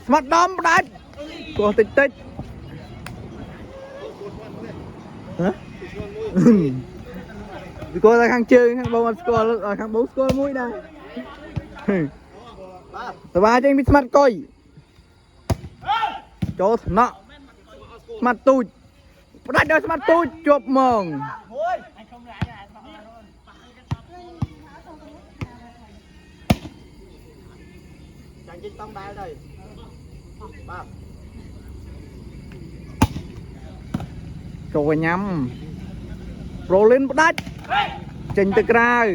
mặt đom đánh của tích tích hả cô là khang chơi khang bông score khang bông score mũi đây tụi ba trên biết mặt coi cho nọ mặt tôi đánh được mặt tôi chụp mong chẳng chính tông đá đây ba rồi nhắm pro lên đánh trình từ ra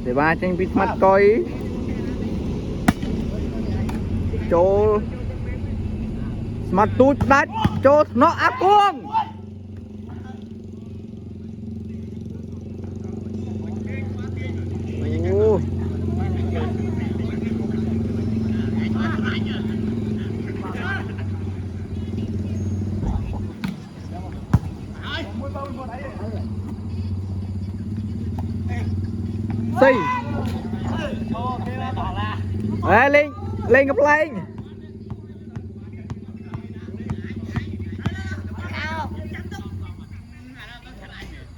để ba tranh biết mặt coi cho mặt tút đánh cho nó áp cuồng xì lên lên gặp lên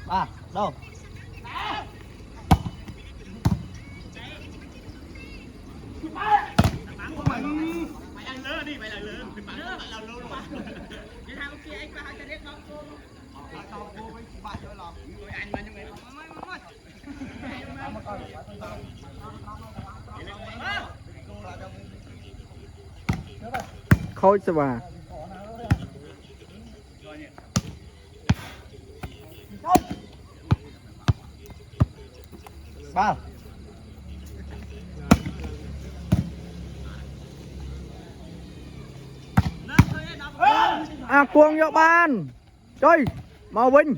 à đâu khôi sao bà ba à cuồng vô ban chơi mau vinh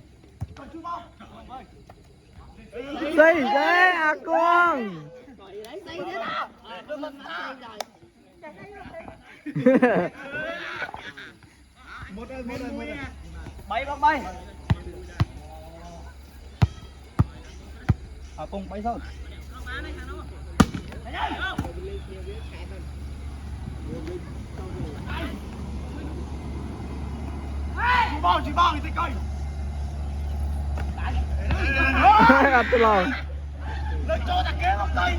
xì thế à cuồng bay băng bay à cùng bay thôi chỉ bao người ta coi ăn tôi lo lên cho ta kế một tay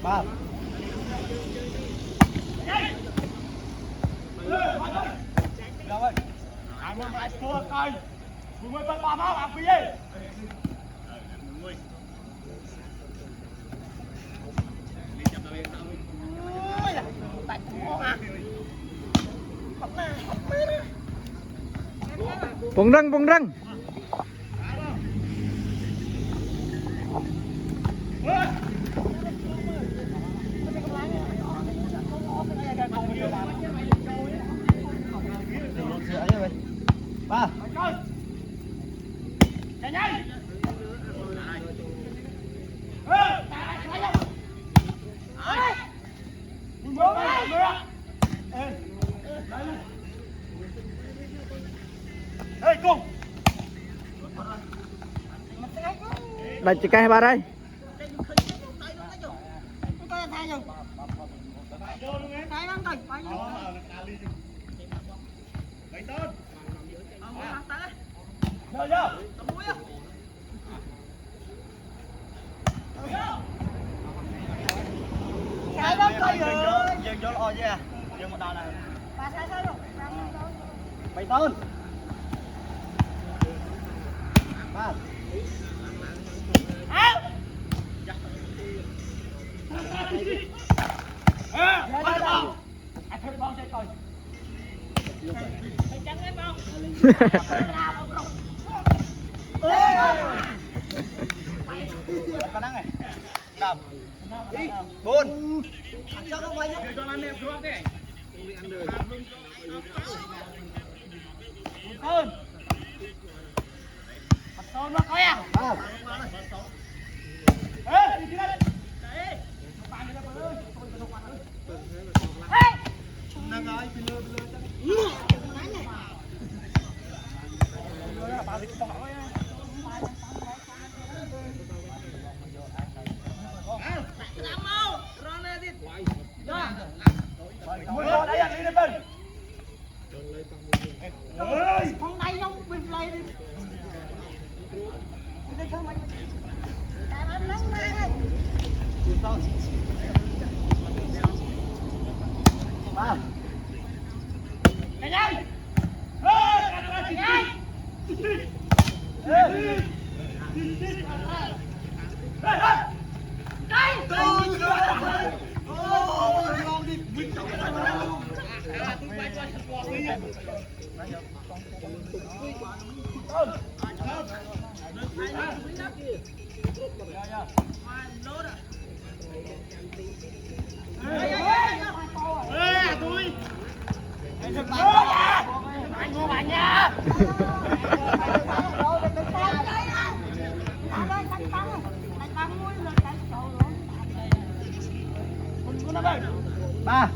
ba bùng răng ba đặt chỉ cây ba đây Cái lắm rồi, phải lắm. Bảy tên. Vô. Tao muối á. Cái lắm coi rồi. Dương vô lo chứ. Dương một đòn này. Bà sai rồi. Bảy tên. Ba. Con nắng này. Đập. Bốn. Cho không quay nhá. Hơn. Mặt son nó coi à. Ba. Ê, đi ra đây. Nâng ơi, phi lơ chắc. Con này không bị lấy đi. Đây không mày. Cái bắn nắng này. Ba. Cái đây. Cái đây. Anh mua bạn nha. Ba.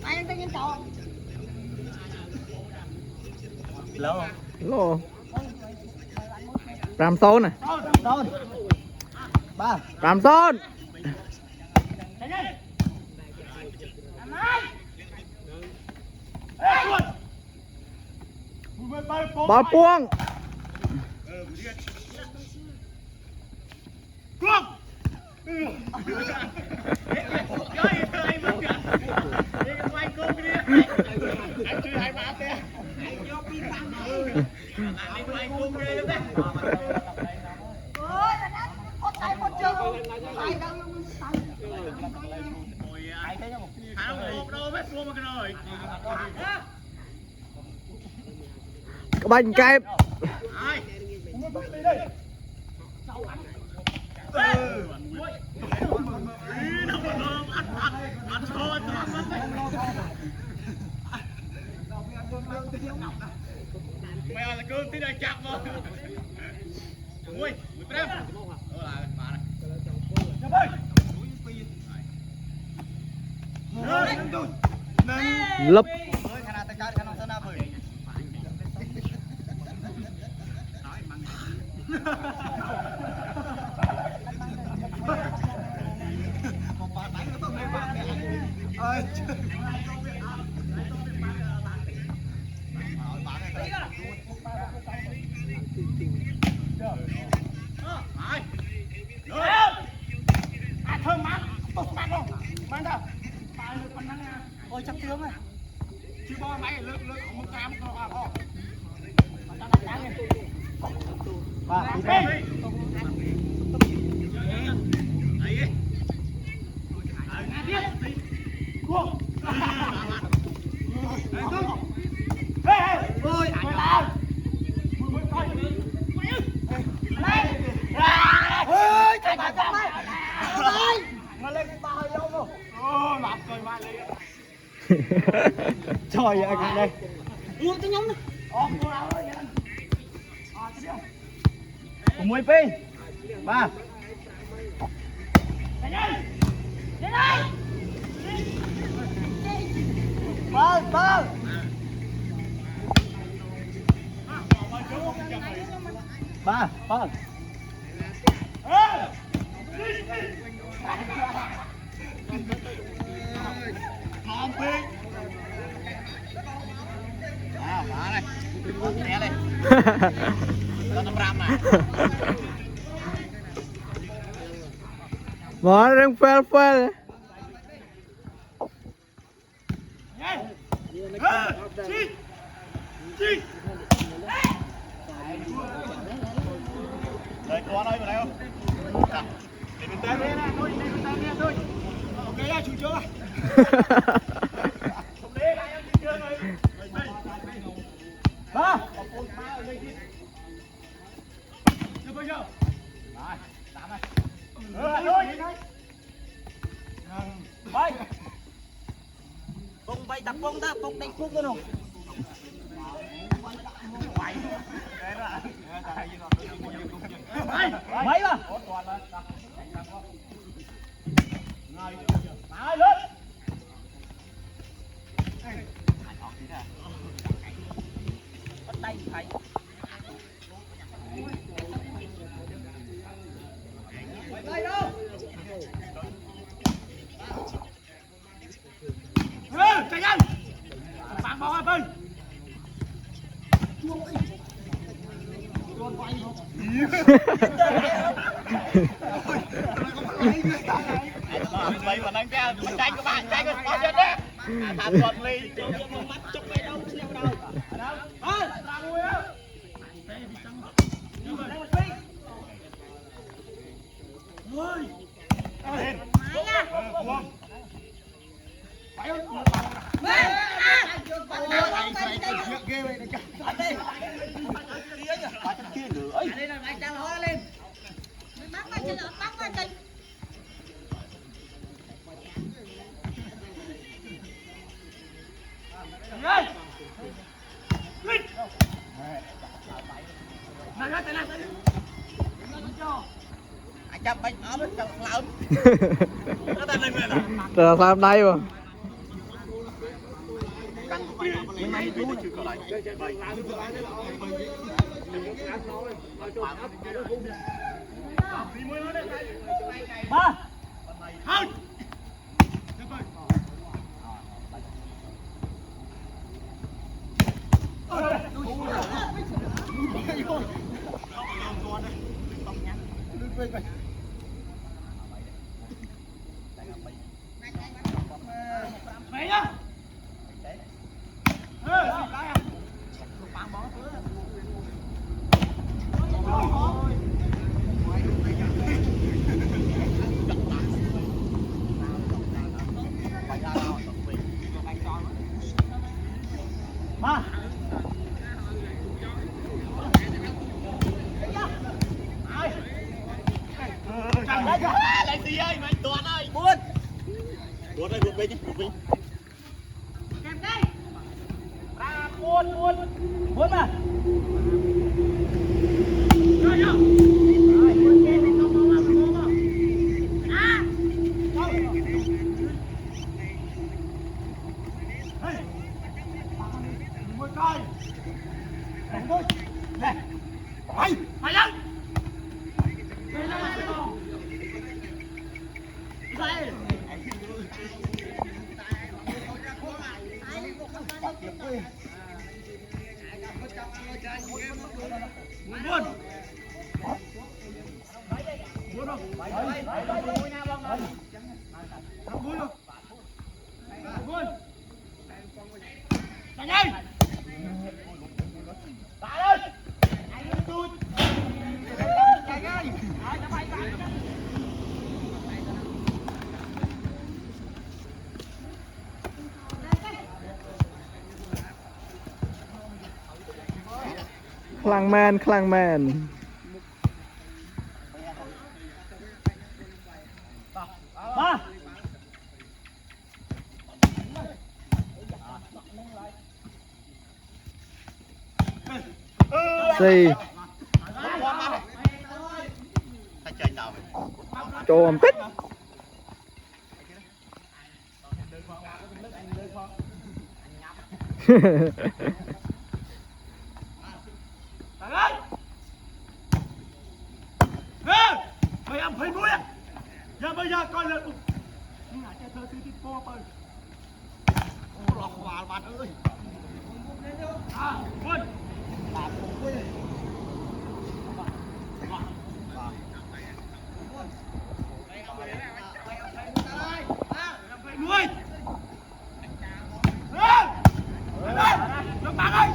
Anh tên nhân cậu. Lâu. Lô. Ram Son này. Tôn. Ba. Ram Son. Bảo Puông. Bánh kẹp. Mày là cương tí đây chặt vào. Ui, 15. Đó là bà này. Chào ơi. Lấp. Ơi, khả năng tay cá, khả năng thân áp rồi. Một bà đánh nó không bà mẹ. Ơi. Thơm mát, tốt mát không? Mang đâu? Bà được con nắng à? Ôi chắc tướng này. Chứ bo máy lướt không cam không à ho. Mà ta đặt đá lên. Ba, đi Ê. Cuồng. Ôi, anh làm. Mới coi. Lên. Ôi, thầy bà con đây. Ôi. Nó lên cái bao lâu không? Ô, lạp cười mai lên. Trời ơi, anh đây. Uống cái nhóm này. Ồ, cô nào ơi. Cùng 10 pi. Ba. Lên đây. Lên đây. ba ba ngon phê má này té này cho nó ram à Mở đang phê phê Đây, có đây vào đây không? Để mình tay lên thôi, để mình tay lên thôi. Ok nha, chủ chưa. Không để lại em chưa rồi. ba Chưa bao giờ. rồi tám này Thôi. bay bông bay tập bông ta bông đánh phúc luôn không mấy mà Ai lên. bắt tay thấy Chạy nhanh. Bạn bỏ ơi. Vậy mà đang ra tranh của bạn, tranh của bạn chết đấy. Thằng Thuận Ly. mắt chụp cái đâu xeo đâu Làm vui á. Lên. Phải không? anh chăm bánh ốm chăm lợn Nó ta lên rồi. Rồi sao hôm nay mà ba Không. Mày nhá. ba Lại gì ơi, mày Tuấn ơi. buôn Tuấn ơi, buộc bên chứ, buộc bên. buôn buôn mà Mày lên. Khlang man ba xì Thầy chơi tao. trồm tích Thằng ơi. Mày ăn phải muối à? Giờ bây giờ coi lên. Nhưng mà chơi thơ thứ tiếp po ơi. Ô lọt vào bạn ơi. Quân. Làm một cái. Nuôi. Nước bạc ơi.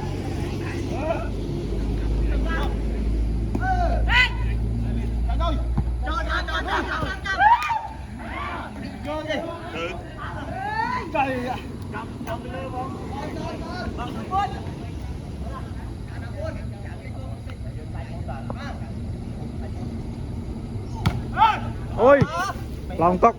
Trời ạ. Ôi lòng tóc.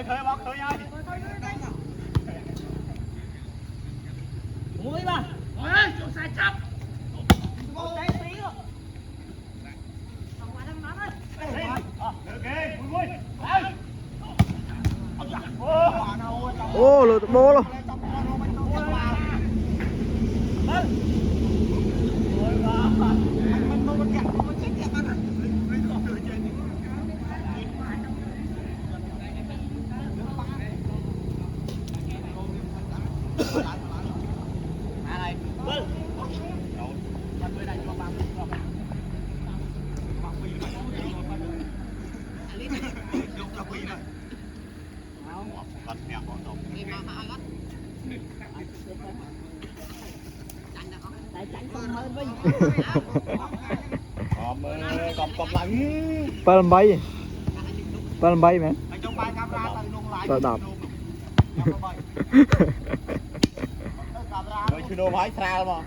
Khơi bác khơi ơi. Muối ba. Ôi ơi, chỗ sai chấp. Một cái tí rồi. Không qua đang bắn ơi. Ok, muối. Ô lượt bố luôn. Còn lạnh. Ba làm bay. Ba làm bay mẹ. Trong bài camera tại nung lại. Đạp đạp. Rồi chưa đồ máy xa mà.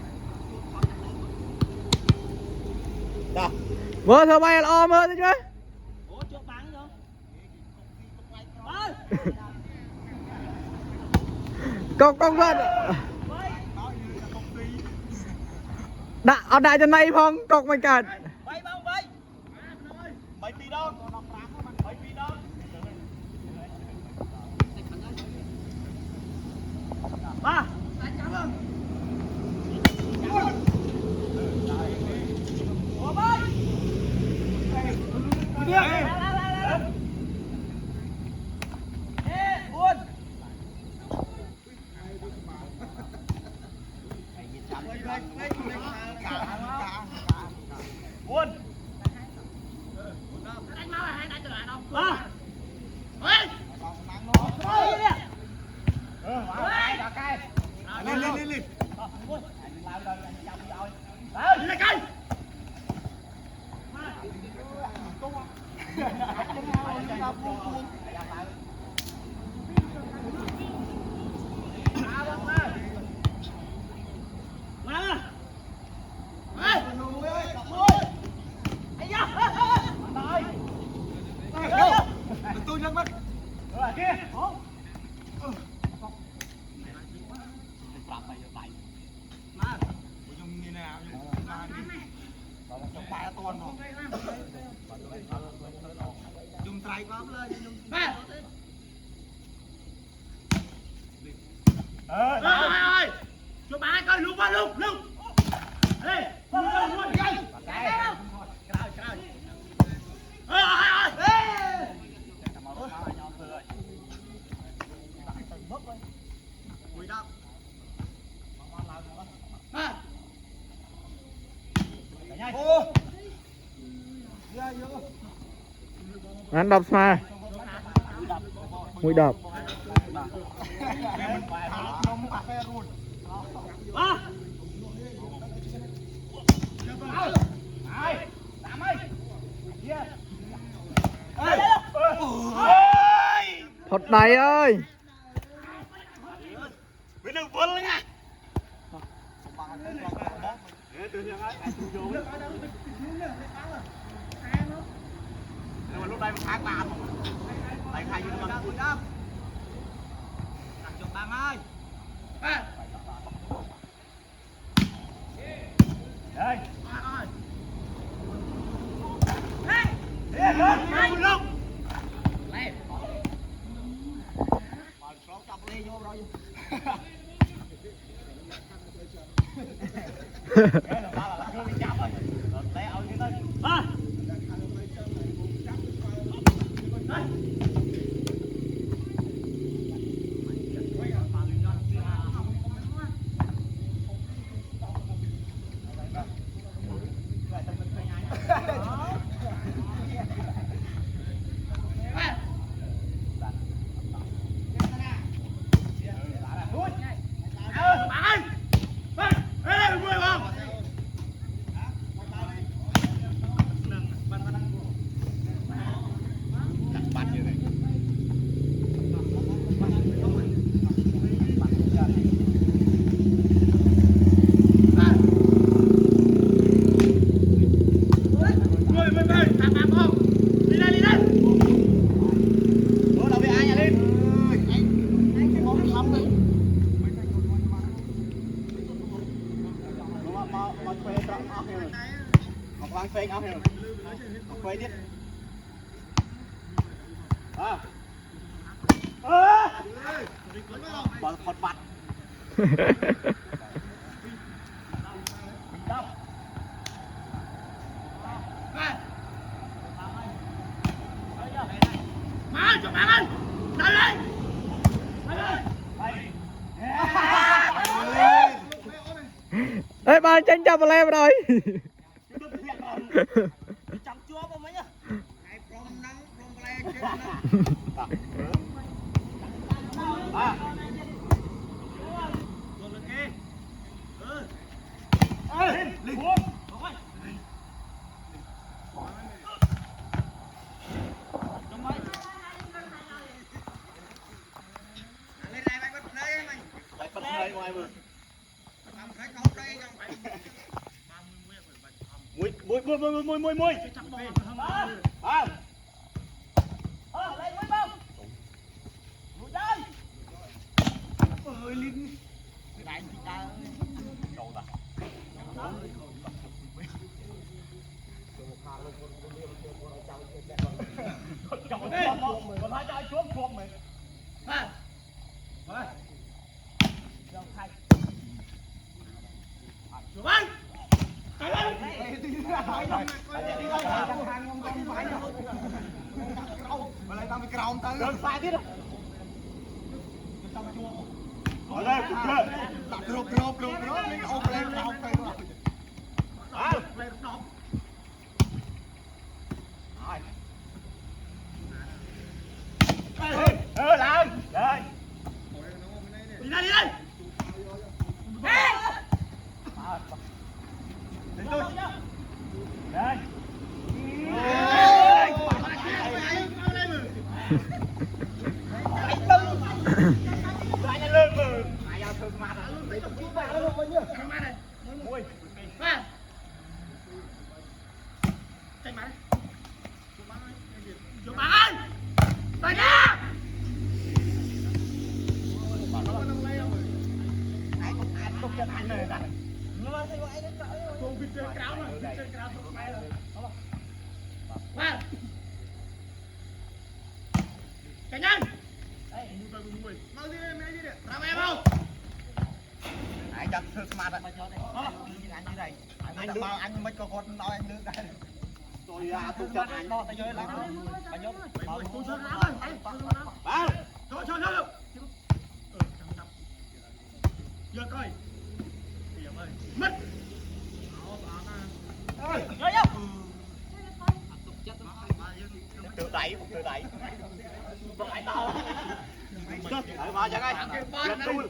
Đó. Vợ thơ bay là ôm hơn chứ. Ủa chưa bắn rồi. Cọc lên. Đã ở đại chân này phong cọc mày cả. Bay bông bay. Bay tí đâu? Bay tí đâu? Ba. Ủa bay. Đi. Ê, buồn. Buồn. Đánh máu hay đánh từ lại đâu? Ba. Ê. Ê đi. Lên. Đi lại cây. Tôi nhắc mắt. Rồi kia. Má. Dùng như nào? Trong bài toàn rồi. Dùng trái quá lên dùng. Ba. Ơi. Cho bà coi lúc qua lúc. Ê, luôn. Cái. Cái. Ơi. Quỳ đâu? Ô. Ngắn đập mà. Mũi đập. Ê. Hột đầy ơi. Bên đường vốn lên nha. Nhưng mà lúc đây một tháng ba tại khai như bằng cuối năm đặt cho băng ơi đây Vang phê áo heo. Phê tiếp. Bỏ phật mặt. Má cho bạn ơi. Đây đây. Ê ba tranh chấp lên rồi. Chẳng chúa bao mấy nhá. Ai prom nắng, prom play chết nè. Luôn lên kia. Ê, lên. Rồi. Đúng rồi. Lên này mày bắt play mày. Lại bắt play ngoài vừa. Phải có play chẳng phải. Mùi Lấy mũi bông. Mũi đây. Ơi Linh. Đánh thì ta cầu ta. Chồng đi. Còn hai trai chuốc chuốc mày. Ha. Rồi. Rồi khai. Rồi bay. Chạy lên. Mà lại tao bị còng tới. Đường sai tiếp rồi. Ở đây cũng chưa. Đặt rộp mình ôm lên còng tới rồi. Lên đọc. Làm. Đây. Đi đây. Ê. Đến tôi. Đây. Lại lên mừ. Ai ao thương mặt. Mùi. Ba. Chạy mà. Chỗ bạn ơi. Bạn nha. Ai không cho anh này này. Con vịt trên cáo mà, vịt trên cáo thuộc mày rồi. Ba. Chạy nhanh. Mùi. Mau đi đi đi. Làm em không? Ai chắc thương mặt rồi. Anh như này. Anh bao anh mới có con nói anh nước đây. Tôi cho anh đo tay chơi lắm. Anh nhớ. Tôi chơi lắm rồi. Ba. Chơi. Giờ coi. Điểm ơi. Mất. Rồi nhá. Tự đẩy. Đẩy to. Đẩy vào chẳng ai. Giật tôi.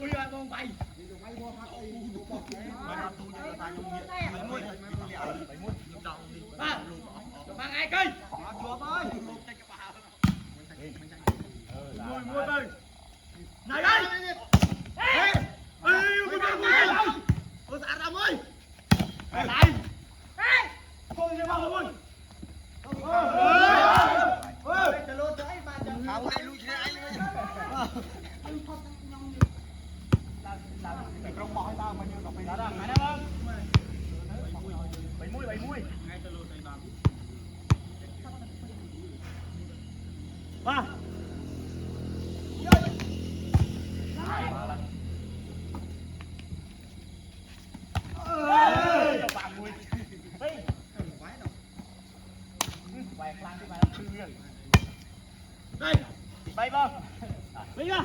Ba ai cây. ba đây bay vâng bây giờ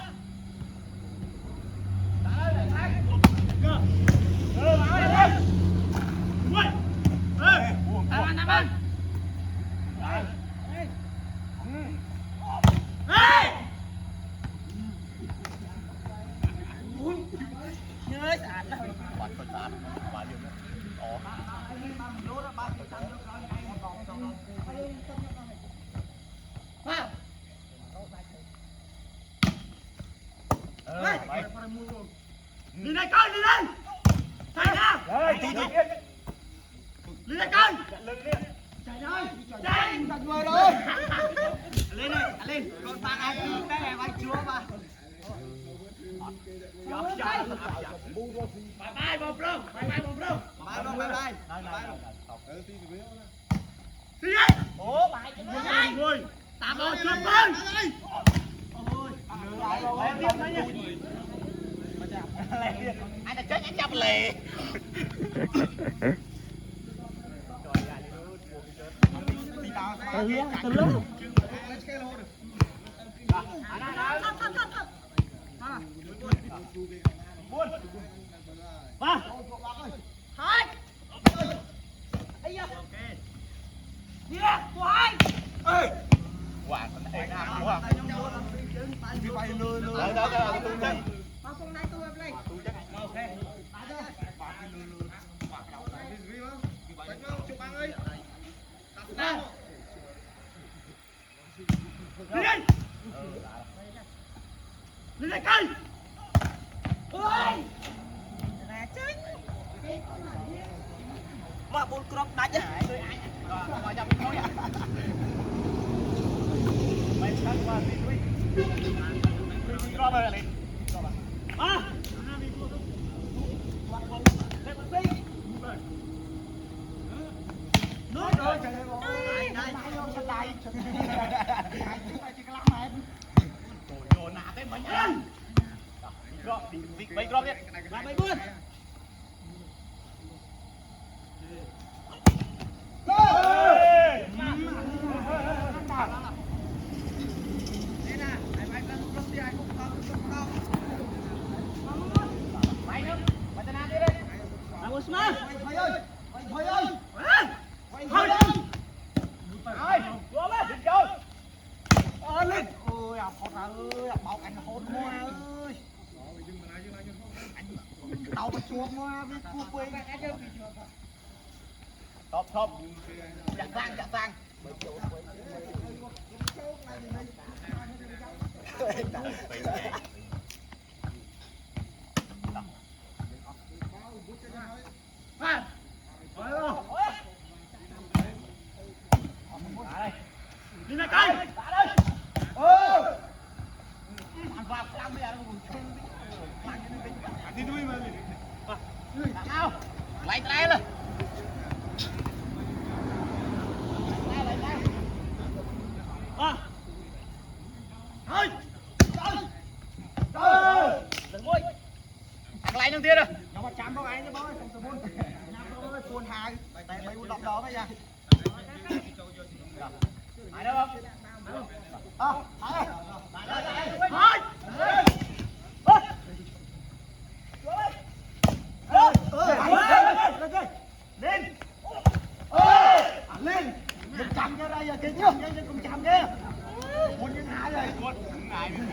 đi đây con đi đây chạy nào đi đây con chạy đây chạy giật người rồi lên đây lên con ta ai cũng té em anh chúa mà bye bye bro bye bye bro đi đây ủa bài người tạm ơi chụp lên anh đã chết anh chấp lì từ lúc ba hai đi ra của hai quả con này ngang quá đi bay lừa lừa đó tôi chơi bao con này tôi lên ok đi đây đi đây cây ôi nè chứ mà bốn crop đánh á rồi mà nhập thôi à mấy tháng qua đi đi crop rồi đi à nước rồi trời ơi đây đây đây đồ nạ cái mấy anh crop đi mấy crop đi lại mấy bước top top chặt sang đi này cây đi đuôi mà nào lấy tay lên thôi đừng vui thằng lại nữa kia rồi nó mà chạm vào anh chứ bố không từ buôn nó buôn hai tại mấy buôn đọc đó bây giờ ai đâu không thôi lên lên đừng chạm cho đây giờ kia chứ đừng chạm kia một nhân hai rồi một ngày đi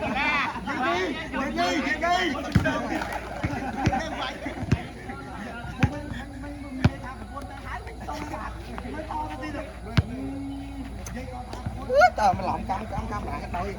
tờ mà lỏng cam lại hết đôi